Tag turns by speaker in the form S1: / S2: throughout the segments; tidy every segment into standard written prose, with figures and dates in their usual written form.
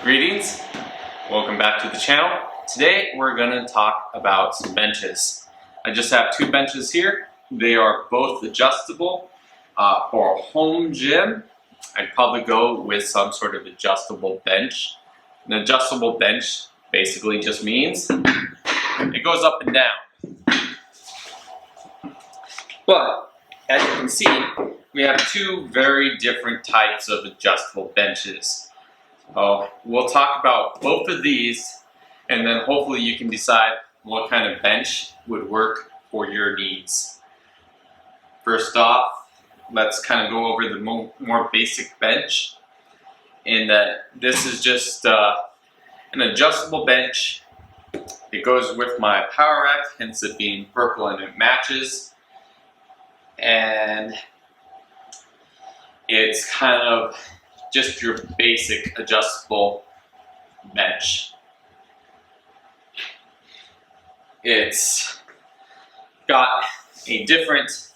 S1: Greetings, welcome back to the channel. Today we're going to talk about some benches. I just have two benches here. They are both adjustable. For a home gym, I'd probably go with some sort of adjustable bench. An adjustable bench basically just means it goes up and down. But as you can see, we have two very different types of adjustable benches. We'll talk about both of these, and then hopefully you can decide what kind of bench would work for your needs. First off, let's kind of go over the more basic bench, in that this is just an adjustable bench. It goes with my power rack, hence it being purple and it matches. And it's kind of just your basic adjustable bench. It's got a different,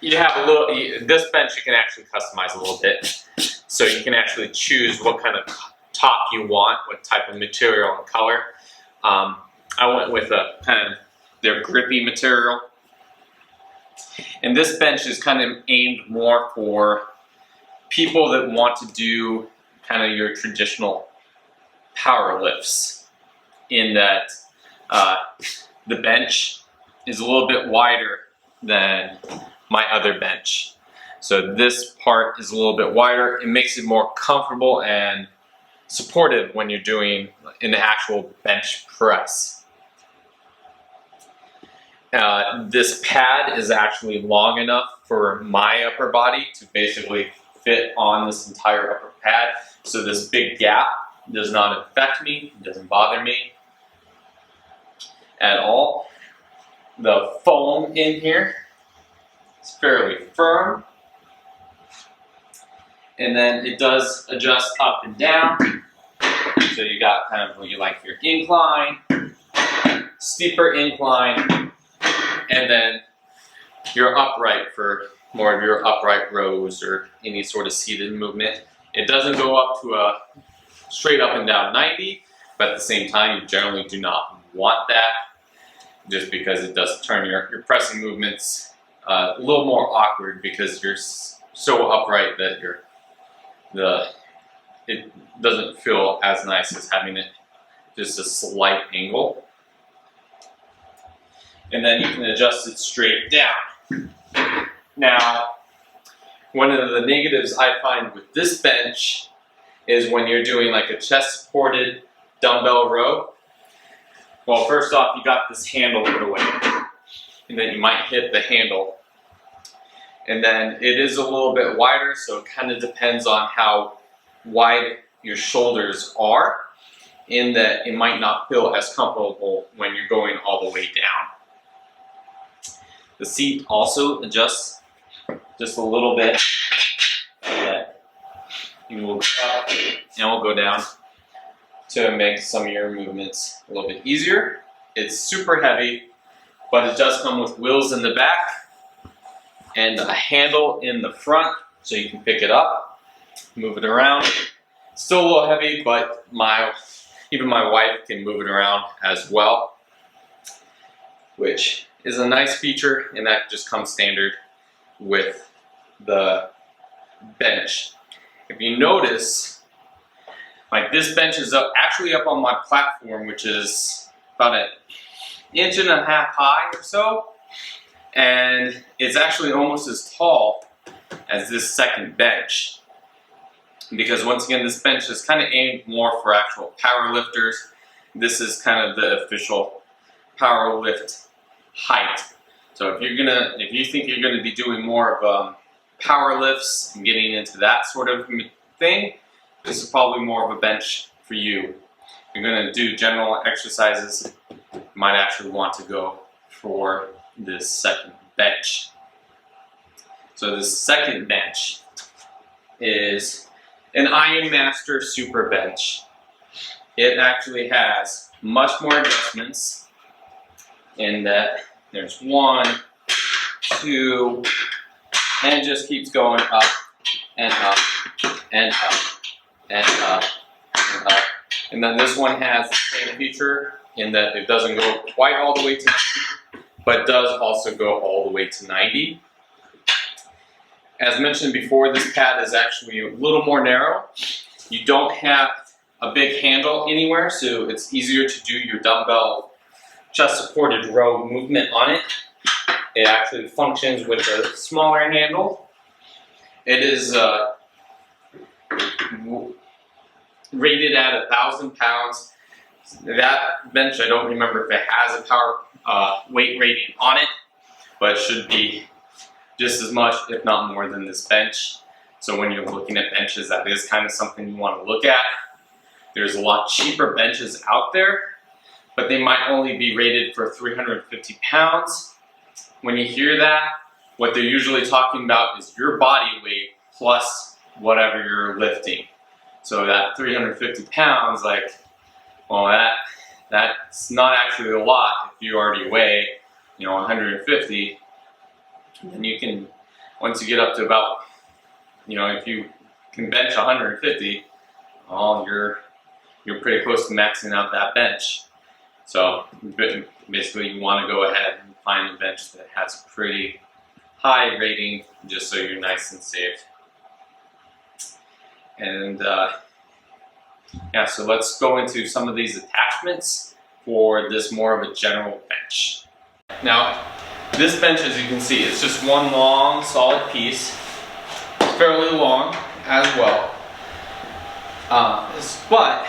S1: you have a little, this bench you can actually customize a little bit. So you can actually choose what kind of top you want, what type of material and color. I went with a kind of their grippy material. And this bench is kind of aimed more for people that want to do kind of your traditional power lifts, in that the bench is a little bit wider than my other bench. So this part is a little bit wider. It makes it more comfortable and supportive when you're doing an actual bench press. This pad is actually long enough for my upper body to basically fit on this entire upper pad. So this big gap does not affect me, it doesn't bother me at all. The foam in here is fairly firm. And then it does adjust up and down. So you got kind of what you like your incline, steeper incline, and then your upright for more of your upright rows or any sort of seated movement. It doesn't go up to a straight up and down 90, but at the same time you generally do not want that, just because it does turn your pressing movements a little more awkward, because you're so upright that it doesn't feel as nice as having it just a slight angle. And then you can adjust it straight down. Now, one of the negatives I find with this bench is when you're doing like a chest supported dumbbell row. Well, first off, you got this handle put away, and then you might hit the handle. And then it is a little bit wider, so it kind of depends on how wide your shoulders are, in that it might not feel as comfortable when you're going all the way down. The seat also adjusts just a little bit, so that you will go up and will go down to make some of your movements a little bit easier. It's super heavy, but it does come with wheels in the back and a handle in the front, so you can pick it up, move it around. Still a little heavy, but even my wife can move it around as well, which is a nice feature, and that just comes standard with the bench. If you notice, like this bench is actually up on my platform, which is about an 1.5 inches high or so, and it's actually almost as tall as this second bench, because once again this bench is kind of aimed more for actual power lifters. This is kind of the official power lift height. So if you think you're gonna be doing more of power lifts and getting into that sort of thing, this is probably more of a bench for you. If you're gonna do general exercises, you might actually want to go for this second bench. So this second bench is an Iron Master Super Bench. It actually has much more adjustments, in that there's 1, 2, and it just keeps going up and up and up and up and up. And then this one has the same feature in that it doesn't go quite all the way to 90, but does also go all the way to 90. As mentioned before, this pad is actually a little more narrow. You don't have a big handle anywhere, so it's easier to do your dumbbell chest supported row movement on it. It actually functions with a smaller handle. It is rated at 1,000 pounds. That bench, I don't remember if it has a power weight rating on it, but it should be just as much, if not more, than this bench. So when you're looking at benches, that is kind of something you want to look at. There's a lot cheaper benches out there, but they might only be rated for 350 pounds. When you hear that, what they're usually talking about is your body weight plus whatever you're lifting. So that 350 pounds, like, well, that's not actually a lot. If you already weigh, 150, then you can, once you get up to about, if you can bench 150, well, you're pretty close to maxing out that bench. So basically you want to go ahead and find a bench that has a pretty high rating, just so you're nice and safe. And yeah, so let's go into some of these attachments for this more of a general bench. Now, this bench, as you can see, it's just one long, solid piece. It's fairly long as well. But,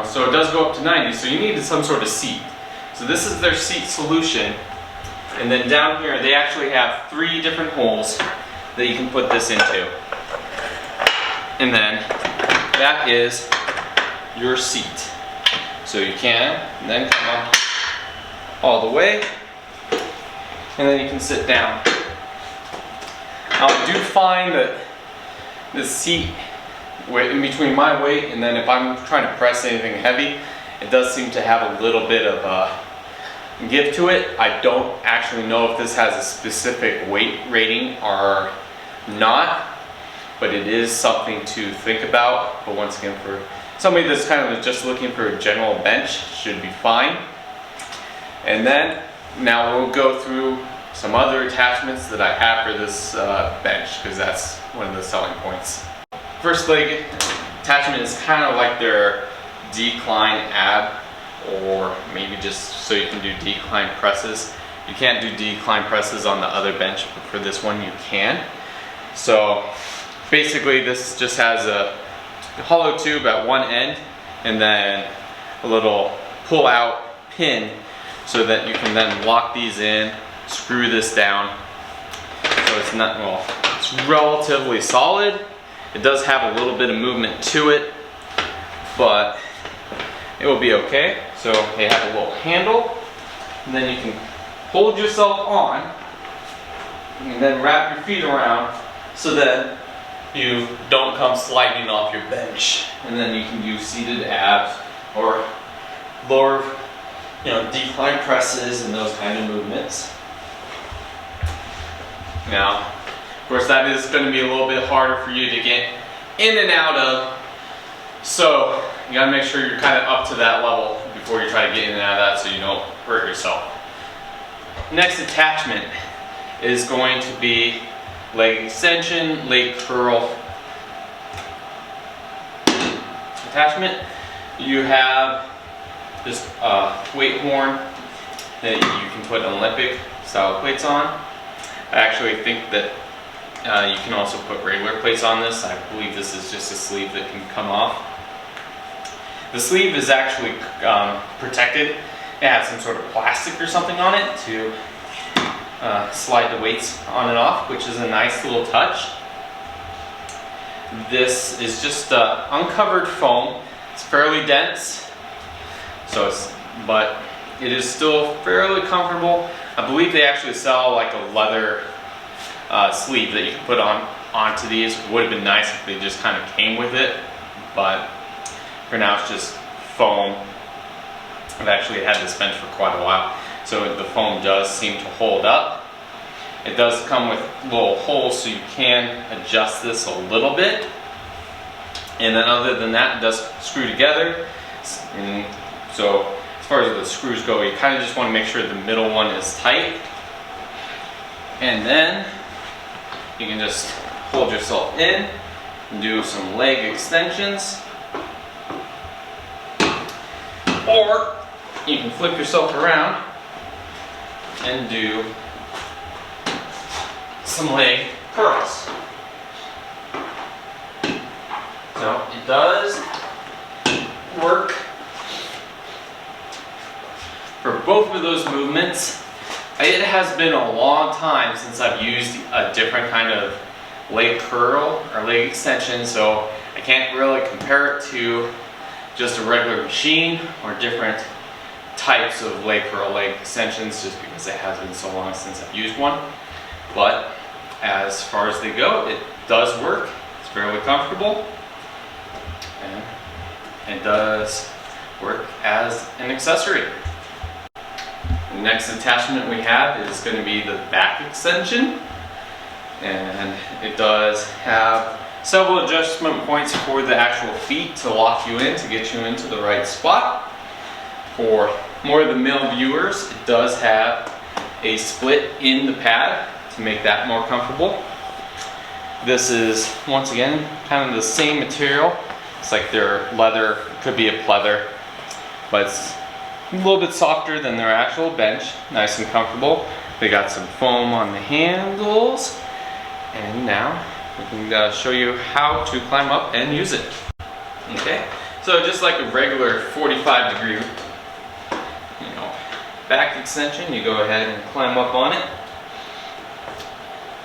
S1: so it does go up to 90, so you needed some sort of seat. So this is their seat solution. And then down here, they actually have 3 different holes that you can put this into. And then that is your seat. So you can then come up all the way, and then you can sit down. Now I do find that the seat, in between my weight and then if I'm trying to press anything heavy, it does seem to have a little bit of a give to it. I don't actually know if this has a specific weight rating or not, but it is something to think about. But once again, for somebody that's kind of just looking for a general bench, should be fine. And then now we'll go through some other attachments that I have for this bench, because that's one of the selling points. First leg attachment is kind of like their decline ab, or maybe just so you can do decline presses. You can't do decline presses on the other bench, but for this one you can. So basically this just has a hollow tube at one end and then a little pull out pin so that you can then lock these in, screw this down. So it's not, well, it's relatively solid. It does have a little bit of movement to it, but it will be okay. So they have a little handle, and then you can hold yourself on and then wrap your feet around so that you don't come sliding off your bench. And then you can use seated abs or lower, decline presses and those kind of movements. Now, of course, that is going to be a little bit harder for you to get in and out of. So you gotta make sure you're kind of up to that level before you try to get in and out of that so you don't hurt yourself. Next attachment is going to be leg extension, leg curl attachment. You have this weight horn that you can put Olympic style plates on. I actually think that you can also put regular plates on this. I believe this is just a sleeve that can come off. The sleeve is actually protected. It has some sort of plastic or something on it to slide the weights on and off, which is a nice little touch. This is just uncovered foam. It's fairly dense, but it is still fairly comfortable. I believe they actually sell like a leather sleeve that you can put onto these. It would have been nice if they just kind of came with it, but for now it's just foam. I've actually had this bench for quite a while, so the foam does seem to hold up. It does come with little holes so you can adjust this a little bit. And then other than that, it does screw together. And so as far as the screws go, you kind of just want to make sure the middle one is tight. And then you can just hold yourself in and do some leg extensions. Or you can flip yourself around and do some leg curls. So it does work for both of those movements. It has been a long time since I've used a different kind of leg curl or leg extension, so I can't really compare it to just a regular machine or different types of leg curl, leg extensions, just because it has been so long since I've used one. But as far as they go, it does work. It's fairly comfortable, and it does work as an accessory. The next attachment we have is going to be the back extension, and it does have several adjustment points for the actual feet to lock you in, to get you into the right spot. For more of the male viewers, it does have a split in the pad to make that more comfortable. This is, once again, kind of the same material. It's like their leather, could be a pleather, but it's a little bit softer than their actual bench. Nice and comfortable. They got some foam on the handles. And now we can show you how to climb up and use it. Okay, so just like a regular 45-degree, back extension, you go ahead and climb up on it,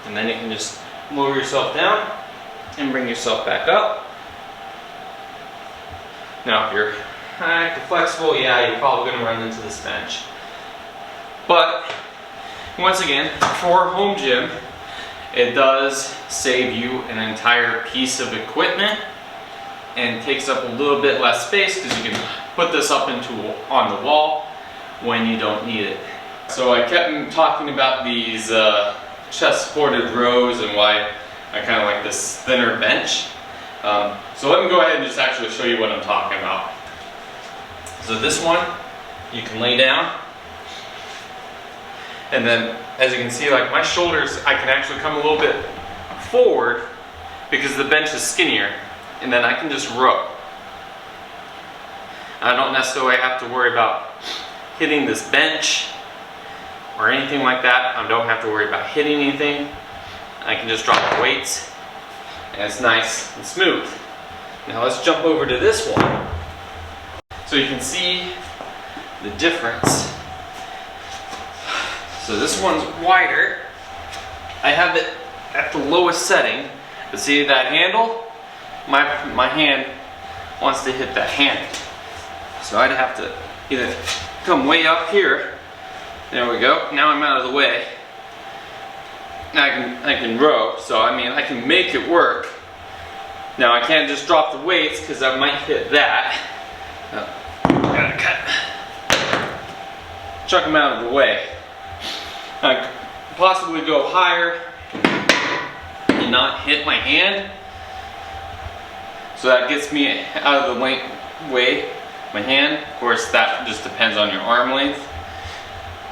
S1: and then you can just lower yourself down and bring yourself back up. Now, if you're flexible, yeah, you're probably going to run into this bench. But once again, for home gym, it does save you an entire piece of equipment and takes up a little bit less space, because you can put this up on the wall when you don't need it. So I kept talking about these chest supported rows and why I kind of like this thinner bench. So let me go ahead and just actually show you what I'm talking about. So this one, you can lay down, and then as you can see, like my shoulders, I can actually come a little bit forward because the bench is skinnier, and then I can just row. I don't necessarily have to worry about hitting this bench or anything like that. I don't have to worry about hitting anything. I can just drop the weights, and it's nice and smooth. Now let's jump over to this one so you can see the difference. So this one's wider. I have it at the lowest setting, but see that handle? My hand wants to hit that handle. So I'd have to either come way up here. There we go. Now I'm out of the way. Now I can row. So I mean, I can make it work. Now I can't just drop the weights because I might hit that. Gotta chuck them out of the way. I could possibly go higher and not hit my hand. So that gets me out of the way. My hand, of course, that just depends on your arm length.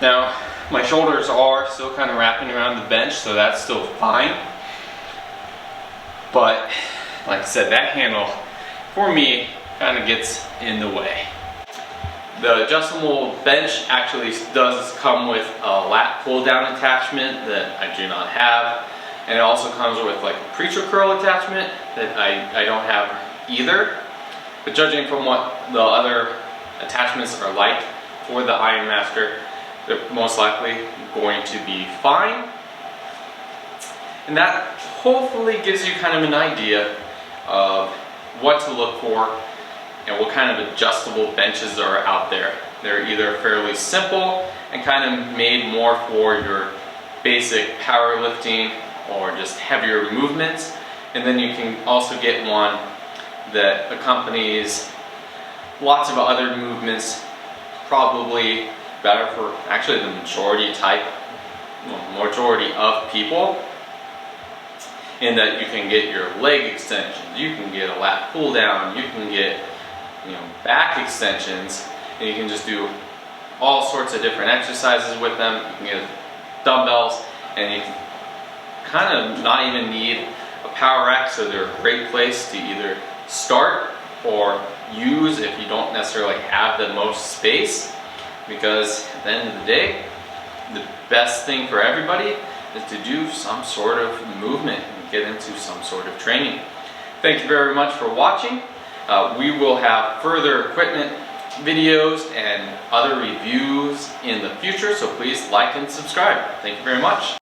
S1: Now, my shoulders are still kind of wrapping around the bench, so that's still fine. But, like I said, that handle, for me, kind of gets in the way. The adjustable bench actually does come with a lat pull-down attachment that I do not have. And it also comes with like a preacher curl attachment that I don't have either. But judging from what the other attachments are like for the Iron Master, they're most likely going to be fine. And that hopefully gives you kind of an idea of what to look for and what kind of adjustable benches are out there. They're either fairly simple and kind of made more for your basic powerlifting or just heavier movements. And then you can also get one that accompanies lots of other movements, probably better for actually the majority of people. in that you can get your leg extensions, you can get a lat pull down, you can get back extensions, and you can just do all sorts of different exercises with them. You can get dumbbells, and you can kind of not even need a power rack, so they're a great place to either start or use if you don't necessarily have the most space, because at the end of the day, the best thing for everybody is to do some sort of movement and get into some sort of training. Thank you very much for watching. We will have further equipment videos and other reviews in the future, so please like and subscribe. Thank you very much.